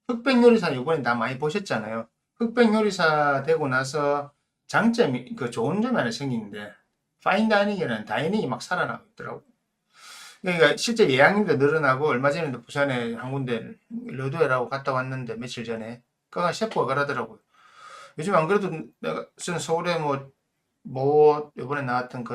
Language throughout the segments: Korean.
흑백 요리사 이번에 다 많이 보셨잖아요. 흑백 요리사 되고 나서 장점이, 그 좋은 점이 하나 생기는데, 파인다이닝이라는 다이닝이 막 살아나고 있더라고. 그러니까 실제 예약률도 늘어나고, 얼마 전에도 부산에 한 군데 르도에라고 갔다 왔는데, 며칠 전에. 그 셰프가 그러더라고요. 요즘 안 그래도 내가 저는 서울에 이번에 나왔던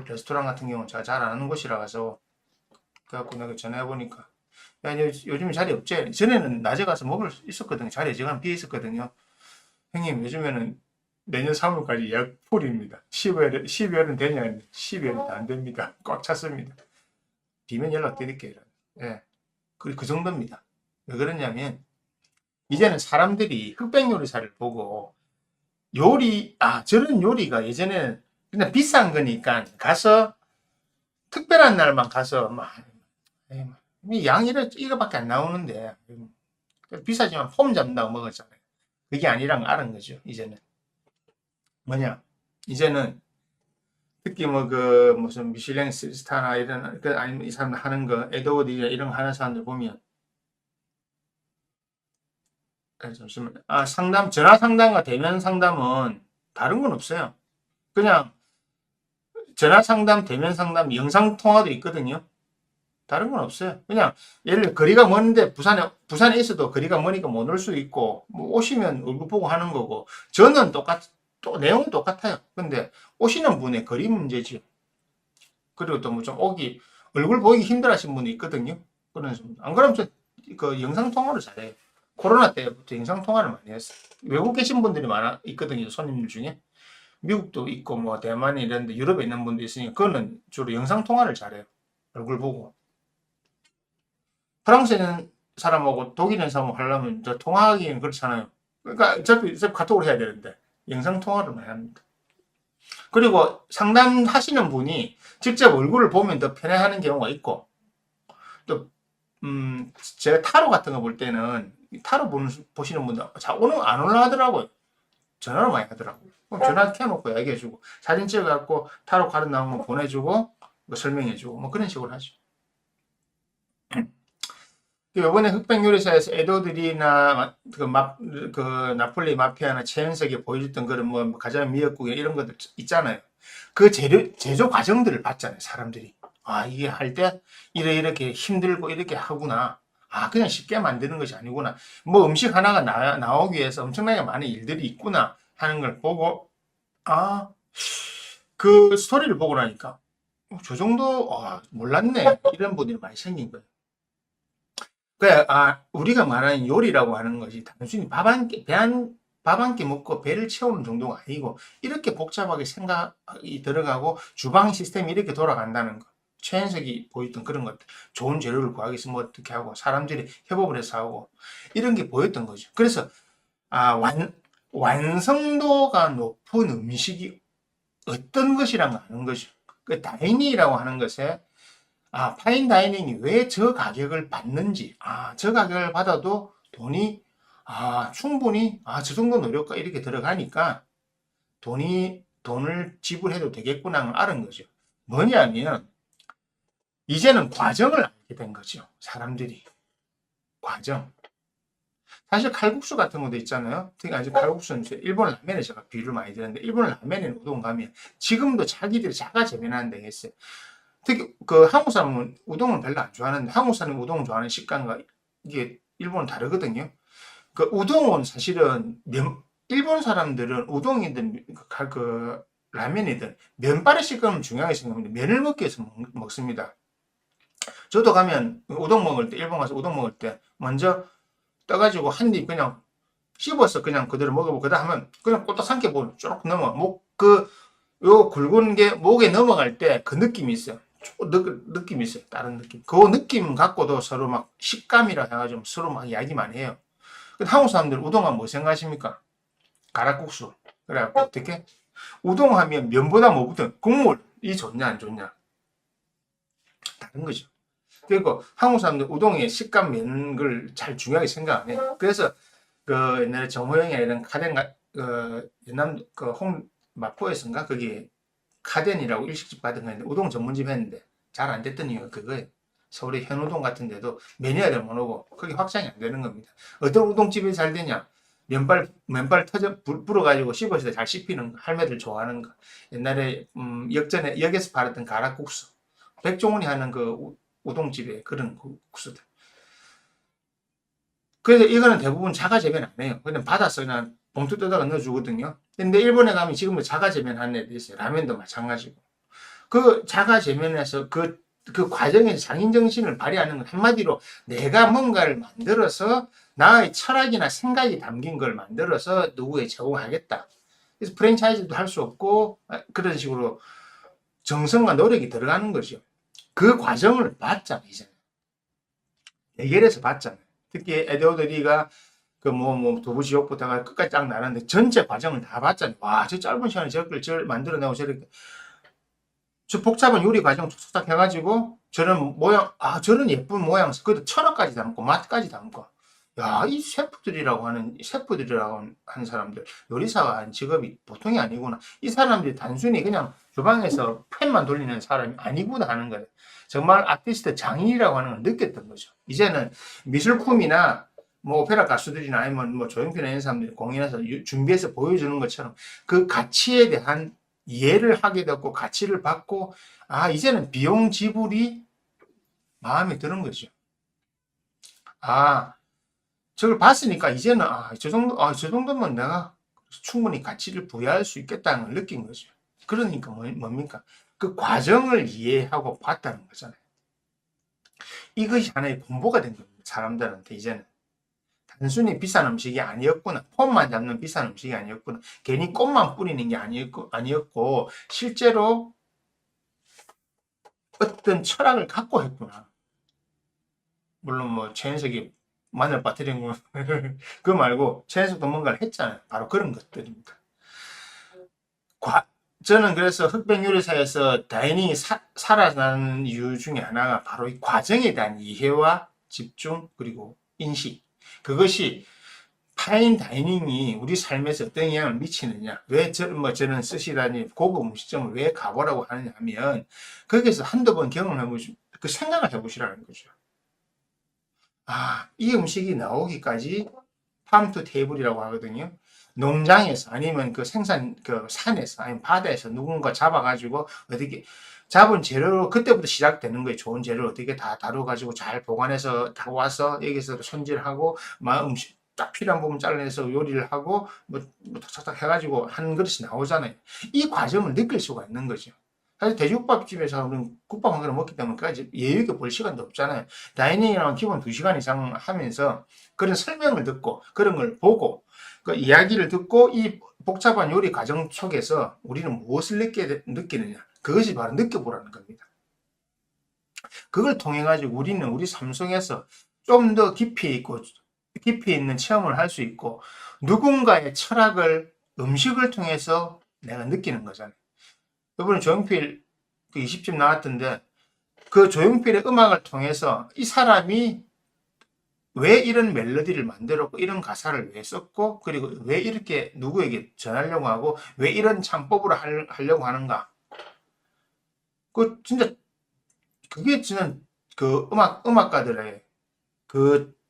레스토랑 같은 경우는 제가 잘 아는 곳이라서, 그래갖고 내가 전화해보니까, 야, 요즘 자리 없지? 전에는 낮에 가서 먹을 수 있었거든요. 자리 지금 비어 있었거든요. 형님, 요즘에는 내년 3월까지 예약 풀입니다. 12월은 되냐? 12월은 안 됩니다. 꽉 찼습니다. 비면 연락드릴게요. 예. 그 정도입니다. 왜 그러냐면, 이제는 사람들이 흑백 요리사를 보고, 저런 요리가 예전에는 그냥 비싼 거니까 가서, 특별한 날만 가서, 에이, 양 이거밖에 안 나오는데, 비싸지만 폼 잡는다고 먹었잖아요. 그게 아니란 걸 아는 거죠, 이제는. 뭐냐? 이제는 특히 무슨 미슐랭 스타나 이런 아니면 이 사람들 하는 거 에드워드 이런 거 하는 사람들 보면 잠시만 상담 전화 상담과 대면 상담은 다른 건 없어요. 그냥 전화 상담, 대면 상담, 영상 통화도 있거든요. 다른 건 없어요. 그냥 예를 들어 거리가 먼데 부산에 있어도 거리가 머니까 못 올 수도 있고 뭐 오시면 얼굴 보고 하는 거고 저는 또 내용은 똑같아요. 근데 오시는 분의 거리 문제지. 그리고 또 뭐 좀 얼굴 보이기 힘들어하시는 분이 있거든요. 안 그러면 그 영상 통화를 잘해요. 코로나 때부터 영상 통화를 많이 했어요. 외국 계신 분들이 있거든요. 손님들 중에. 미국도 있고 뭐 대만 이런 데 유럽에 있는 분도 있으니까 그거는 주로 영상 통화를 잘해요. 얼굴 보고. 프랑스에 있는 사람하고 독일에 있는 사람하고 하려면 저 통화하기는 그렇잖아요. 그러니까 어차피 카톡으로 해야 되는데 영상 통화를 많이 합니다. 그리고 상담하시는 분이 직접 얼굴을 보면 더 편해하는 경우가 있고 또 제가 타로 같은 거 볼 때는 보시는 분들 오늘 안 올라가더라고요. 전화로 많이 하더라고요. 그럼 전화 켜놓고 얘기해주고 사진 찍어갖고 타로 카드 나온 거 보내주고 뭐 설명해주고 뭐 그런 식으로 하죠. 이번에 흑백 요리사에서 에도들이나 그 나폴리 마피아나 최현석이 보여줬던 그런 뭐 가자미 미역국 이런 것들 있잖아요. 그 제조 과정들을 봤잖아요, 사람들이. 아, 이게 할 때 이렇게 힘들고 이렇게 하구나. 아, 그냥 쉽게 만드는 것이 아니구나. 뭐 음식 하나가 나오기 위해서 엄청나게 많은 일들이 있구나 하는 걸 보고, 아, 그 스토리를 보고 나니까, 저 정도, 몰랐네. 이런 분들이 많이 생긴 거예요. 우리가 말하는 요리라고 하는 것이 단순히 밥 한 끼 먹고 배를 채우는 정도가 아니고, 이렇게 복잡하게 생각이 들어가고, 주방 시스템이 이렇게 돌아간다는 거. 최현석이 보였던 그런 것들. 좋은 재료를 구하기 위해서 뭐 어떻게 하고, 사람들이 협업을 해서 하고, 이런 게 보였던 거죠. 그래서, 아, 완성도가 높은 음식이 어떤 것이란 걸 아는 거죠. 그 다이닝이라고 하는 것에 파인 다이닝이 왜 저 가격을 받는지, 저 가격을 받아도 충분히, 저 정도 노력과 이렇게 들어가니까 돈을 지불해도 되겠구나 를 알은 거죠. 뭐냐면, 이제는 과정을 알게 된 거죠. 사람들이. 과정. 사실 칼국수 같은 것도 있잖아요. 특히 아직 칼국수는 일본 라면에 제가 비유를 많이 드렸는데, 일본 라면에 우동 가면 지금도 자기들이 자가 재배하는 데가 있어요. 특히 그 한국 사람은 우동을 별로 안 좋아하는데 한국 사람이 우동을 좋아하는 식감과 이게 일본은 다르거든요. 그 우동은 사실은 일본 사람들은 우동이든 라면이든 면발의 식감은 중요하게 생각합니다. 면을 먹기 위해서 먹습니다. 저도 가면 우동 먹을 때 일본 가서 우동 먹을 때 먼저 떠가지고 한 입 그냥 씹어서 그냥 그대로 먹어보고 그다음 하면 그냥 꼬딱 삼켜보면 쭉 넘어 요 굵은 게 목에 넘어갈 때 그 느낌이 있어요. 느낌이 있어요. 다른 느낌. 그 느낌 갖고도 서로 막 식감이라 해가지고 서로 막 이야기 많이 해요. 근데 한국 사람들 우동하면 뭐 생각하십니까? 가락국수. 그래갖고 어떻게? 우동하면 면보다 뭐보든 국물이 좋냐 안 좋냐 다른 거죠. 그리고 한국 사람들 우동의 식감 면을 잘 중요하게 생각 안 해요. 그래서 그 옛날에 정호영이 이런 연남 마포에서인가 거기 카덴이라고 일식집 같은 거 했는데 우동 전문집 했는데 잘 안 됐던 이유가 그거예요. 서울의 현우동 같은 데도 매니아들 못 오고 거기 확장이 안 되는 겁니다. 어떤 우동집이 잘 되냐? 면발 불어가지고 씹었을 때 잘 씹히는 거, 할매들 좋아하는 거. 옛날에 역전에 역에서 팔았던 가락국수, 백종원이 하는 그 우동집에 그런 국수들. 그래서 이거는 대부분 자가 재배는 안 해요. 그냥 받아서 그냥 봉투 뜯어가 넣어주거든요. 근데 일본에 가면 지금도 자가 재배하는 애들 있어요. 라면도 마찬가지고. 그 자가 재배해서 그 과정에서 장인정신을 발휘하는 건 한마디로 내가 뭔가를 만들어서 나의 철학이나 생각이 담긴 걸 만들어서 누구에 제공하겠다. 그래서 프랜차이즈도 할 수 없고 그런 식으로 정성과 노력이 들어가는 거죠. 그 과정을 봤잖아요. 이제 해결해서 봤잖아요. 특히 에드워드 리가 두부지옥부터가 끝까지 쫙 나는데 전체 과정을 다 봤잖아요. 와, 저 짧은 시간에 저걸 만들어내고 저렇게 저 복잡한 요리 과정 툭툭 해가지고 저런 모양, 저런 예쁜 모양, 그것도 철학까지 담고 맛까지 담고. 야, 이 셰프들이라고 하는 사람들, 요리사가 한 직업이 보통이 아니구나. 이 사람들이 단순히 그냥 주방에서 팬만 돌리는 사람이 아니구나 하는 거예요. 정말 아티스트 장인이라고 하는 걸 느꼈던 거죠. 이제는 미술품이나 뭐 오페라 가수들이나 아니면 뭐 조용필 이런 사람들이 공연해서 준비해서 보여주는 것처럼 그 가치에 대한 이해를 하게 되고 가치를 받고 이제는 비용 지불이 마음에 드는 거죠. 저걸 봤으니까 이제는 저 정도면 내가 충분히 가치를 부여할 수 있겠다는 걸 느낀 거죠. 그러니까 뭡니까? 그 과정을 이해하고 봤다는 거잖아요. 이것이 하나의 공부가 된 겁니다. 사람들한테 이제는. 단순히 비싼 음식이 아니었구나. 폼만 잡는 비싼 음식이 아니었구나. 괜히 꽃만 뿌리는 게 아니었고 실제로 어떤 철학을 갖고 했구나. 물론 뭐 최현석이 마늘 빠뜨린 거 그거 말고 최현석도 뭔가를 했잖아요. 바로 그런 것들입니다. 저는 그래서 흑백 요리사에서 다이닝이 살아나는 이유 중에 하나가 바로 이 과정에 대한 이해와 집중 그리고 인식. 그것이 파인 다이닝이 우리 삶에서 어떤 영향을 미치느냐, 왜 저런 스시라니 고급 음식점을 왜 가보라고 하느냐 하면 거기서 한두 번 경험해보시, 그 생각을 해보시라는 거죠. 이 음식이 나오기까지 팜 투 테이블이라고 하거든요. 농장에서 아니면 그 산에서 아니면 바다에서 누군가 잡아가지고 어떻게 잡은 재료로 그때부터 시작되는 거예요. 좋은 재료를 어떻게 다 다뤄가지고 잘 보관해서 다 와서 여기서 손질하고 음식 딱 필요한 부분 잘라내서 요리를 하고 탁탁탁 해가지고 한 그릇이 나오잖아요. 이 과정을 느낄 수가 있는 거죠. 사실 돼지국밥집에서 우리는 국밥 한 그릇 먹기 때문에 까지 여유 있게 볼 시간도 없잖아요. 다이닝이랑 기본 2시간 이상 하면서 그런 설명을 듣고 그런 걸 보고 그 이야기를 듣고 이 복잡한 요리 과정 속에서 우리는 무엇을 느끼느냐. 그것이 바로 느껴보라는 겁니다. 그걸 통해 가지고 우리는 우리 삶 속에서 좀 더 깊이 있는 체험을 할 수 있고 누군가의 철학을 음식을 통해서 내가 느끼는 거잖아요. 이번에 조용필 그 20집 나왔던데 그 조용필의 음악을 통해서 이 사람이 왜 이런 멜로디를 만들었고 이런 가사를 왜 썼고 그리고 왜 이렇게 누구에게 전하려고 하고 왜 이런 창법으로 하려고 하는가. 그게 진짜 그 음악가들의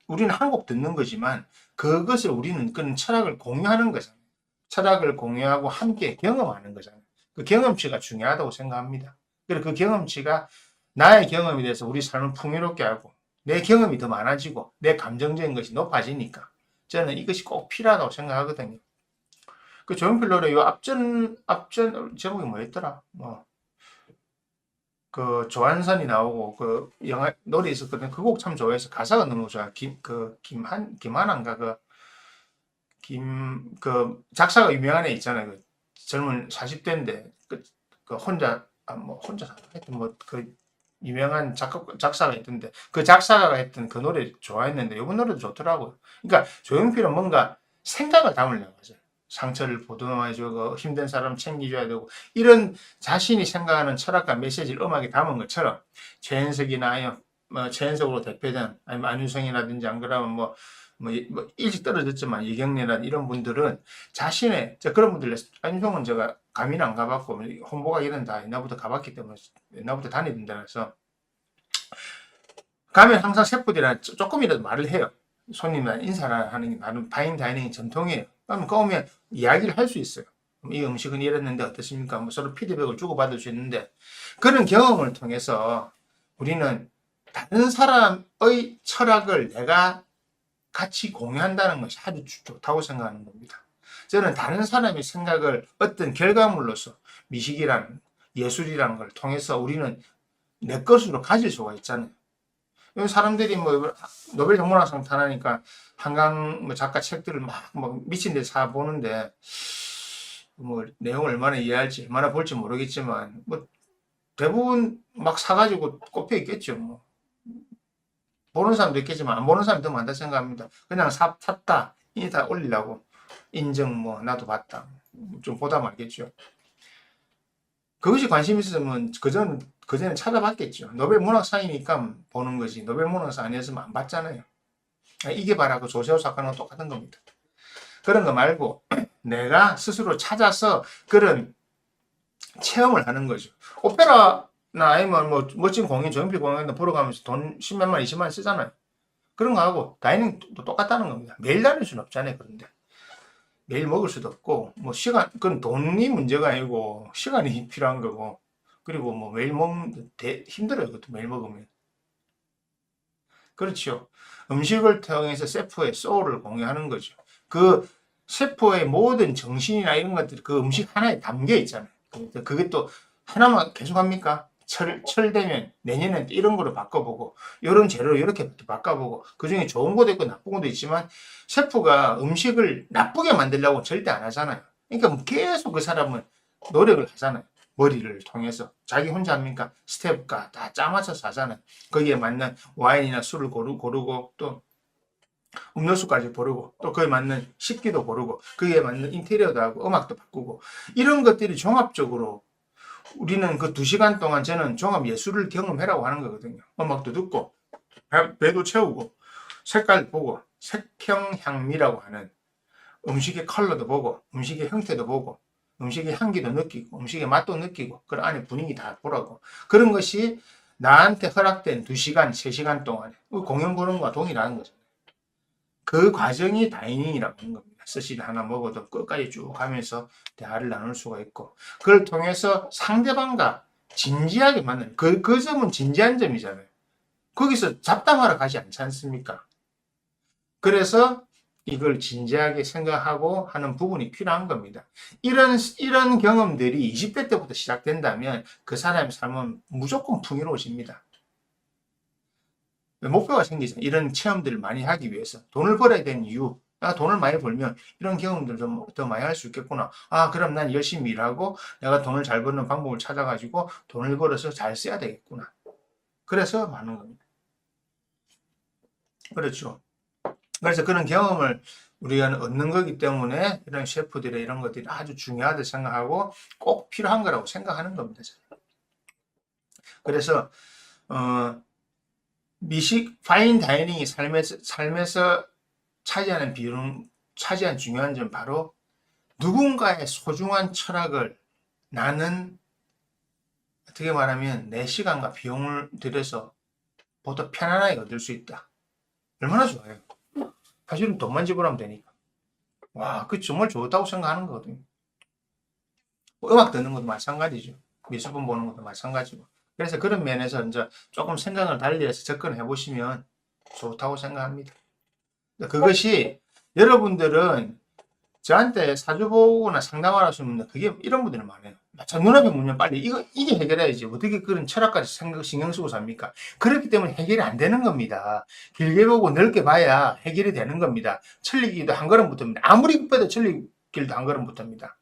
우리는 한 곡 듣는 거지만 그것을 우리는 그런 철학을 공유하는 거잖아요. 철학을 공유하고 함께 경험하는 거잖아요. 그 경험치가 중요하다고 생각합니다. 그리고 그 경험치가 나의 경험이 돼서 우리 삶을 풍요롭게 하고 내 경험이 더 많아지고 내 감정적인 것이 높아지니까 저는 이것이 꼭 필요하다고 생각하거든요. 그 조용필 노래 요 앞전 제목이 뭐였더라? 그 조한선이 나오고 그 영화 노래 있었거든. 그 곡 참 좋아해서 가사가 너무 좋아. 김하나인가 작사가 유명한 애 있잖아요. 그 젊은 40대인데 혼자 하여튼 유명한 작사가 있던데 그 작사가가 했던 그 노래 좋아했는데 이번 노래도 좋더라고요. 그러니까 조용필은 뭔가 생각을 담으려고 하죠. 상처를 보듬어주고 힘든 사람 챙겨줘야 되고 이런 자신이 생각하는 철학과 메시지를 음악에 담은 것처럼 최현석이나 최현석으로 대표된 아니면 안윤성이라든지 안 그러면 일찍 떨어졌지만 이경래라든 이런 분들은 그런 분들 안윤성은 제가 감히는 안 가봤고 홍보가 이런 다 옛날부터 가봤기 때문에 옛날부터 다니던 데라서 가면 항상 셰프들이랑 조금이라도 말을 해요. 손님이나 인사를 하는 게 나름 파인 다이닝 전통이에요. 그러면 거오면 이야기를 할 수 있어요. 이 음식은 이랬는데 어떻습니까? 뭐 서로 피드백을 주고받을 수 있는데 그런 경험을 통해서 우리는 다른 사람의 철학을 내가 같이 공유한다는 것이 아주 좋다고 생각하는 겁니다. 저는 다른 사람의 생각을 어떤 결과물로서 미식이라는 예술이라는 걸 통해서 우리는 내 것으로 가질 수가 있잖아요. 사람들이 뭐 노벨 동문학상 타나니까 한강 뭐 작가 책들을 막 뭐 미친 듯이 사 보는데 뭐 내용을 얼마나 이해할지 얼마나 볼지 모르겠지만 뭐 대부분 막 사가지고 꼽혀 있겠죠. 뭐 보는 사람도 있겠지만 안 보는 사람도 많다 생각합니다. 그냥 샀다 인스타 올리려고 인증 뭐 나도 봤다 좀 보다 말겠죠. 그것이 관심 있으면 그전에 찾아봤겠죠. 노벨 문학상이니까 보는 거지. 노벨 문학상 아니었으면 안 봤잖아요. 이게 바로 그 조세호 사건과 똑같은 겁니다. 그런 거 말고 내가 스스로 찾아서 그런 체험을 하는 거죠. 오페라나 아니면 뭐 멋진 공연, 조용필 공연 보러 가면서 돈 10몇만, 20만 쓰잖아요. 그런 거 하고 다이닝도 똑같다는 겁니다. 매일 다닐 수는 없잖아요. 그런데 매일 먹을 수도 없고 뭐 시간 그건 돈이 문제가 아니고 시간이 필요한 거고 그리고 뭐 매일 먹는 힘들어요. 그것도 매일 먹으면 그렇죠. 음식을 통해서 셰프의 소울을 공유하는 거죠. 그 셰프의 모든 정신이나 이런 것들이 그 음식 하나에 담겨 있잖아요. 그게 또 하나만 계속 합니까? 철 되면 내년엔 이런 거로 바꿔보고 이런 재료 이렇게 바꿔보고 그중에 좋은 것도 있고 나쁜 것도 있지만 셰프가 음식을 나쁘게 만들려고 절대 안 하잖아요. 그러니까 계속 그 사람은 노력을 하잖아요. 머리를 통해서 자기 혼자 합니까? 스텝과 다 짜맞춰서 하잖아요. 거기에 맞는 와인이나 술을 고르고 또 음료수까지 고르고 또 그에 맞는 식기도 고르고 그에 맞는 인테리어도 하고 음악도 바꾸고 이런 것들이 종합적으로 우리는 그 2시간 동안 저는 종합 예술을 경험해라고 하는 거거든요. 음악도 듣고 배도 채우고 색깔 보고 색형 향미라고 하는 음식의 컬러도 보고 음식의 형태도 보고 음식의 향기도 느끼고 음식의 맛도 느끼고 그 안에 분위기 다 보라고 그런 것이 나한테 허락된 2시간, 3시간 동안에 공연 보는 거와 동일한 거죠. 그 과정이 다이닝이라고 하는 겁니다. 스시를 하나 먹어도 끝까지 쭉 가면서 대화를 나눌 수가 있고 그걸 통해서 상대방과 진지하게 만나는 그 점은 진지한 점이잖아요. 거기서 잡담하러 가지 않지 않습니까? 그래서 이걸 진지하게 생각하고 하는 부분이 필요한 겁니다. 이런 경험들이 20대 때부터 시작된다면 그 사람의 삶은 무조건 풍요로워집니다. 목표가 생기죠. 이런 체험들을 많이 하기 위해서. 돈을 벌어야 되는 이유. 아, 돈을 많이 벌면 이런 경험들 좀 더 많이 할 수 있겠구나. 아, 그럼 난 열심히 일하고 내가 돈을 잘 버는 방법을 찾아가지고 돈을 벌어서 잘 써야 되겠구나. 그래서 많은 겁니다. 그렇죠. 그래서 그런 경험을 우리가 얻는 거기 때문에 이런 셰프들의 이런 것들이 아주 중요하다 생각하고 꼭 필요한 거라고 생각하는 겁니다. 그래서 미식 파인 다이닝이 삶에서 차지한 중요한 점 바로 누군가의 소중한 철학을 나는 어떻게 말하면 내 시간과 비용을 들여서 보다 편안하게 얻을 수 있다. 얼마나 좋아요. 사실은 돈만 지불하면 되니까. 와, 그 정말 좋다고 생각하는 거거든요. 뭐 음악 듣는 것도 마찬가지죠. 미술품 보는 것도 마찬가지고. 그래서 그런 면에서 이제 조금 생각을 달리해서 접근해 보시면 좋다고 생각합니다. 그것이 여러분들은 저한테 사주 보거나 상담을 하시면 그게 이런 분들은 많아요. 저 눈앞에 문면 빨리 이게 해결해야지. 어떻게 그런 철학까지 신경 쓰고 삽니까? 그렇기 때문에 해결이 안 되는 겁니다. 길게 보고 넓게 봐야 해결이 되는 겁니다. 천리길도 한 걸음부터입니다. 아무리 급해도 천리길도 한 걸음부터입니다.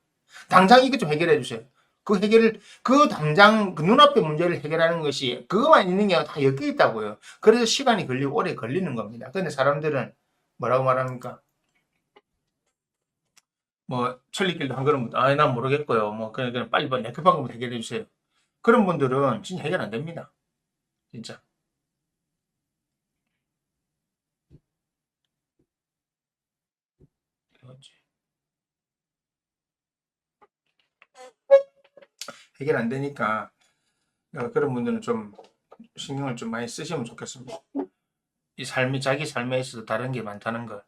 당장 이것 좀 해결해 주세요. 그 당장 그 눈앞의 문제를 해결하는 것이 그것만 있는 게 다 엮여 있다고요. 그래서 시간이 걸리고 오래 걸리는 겁니다. 근데 사람들은 뭐라고 말합니까? 뭐 천리길도 한 걸음부터 난 모르겠고요. 뭐 그냥 빨리 내 급한 거부터 해결해 주세요. 그런 분들은 진짜 해결 안 됩니다. 진짜. 해결 안 되니까 그런 분들은 좀 신경을 좀 많이 쓰시면 좋겠습니다. 이 삶이 자기 삶에 있어서 다른 게 많다는 걸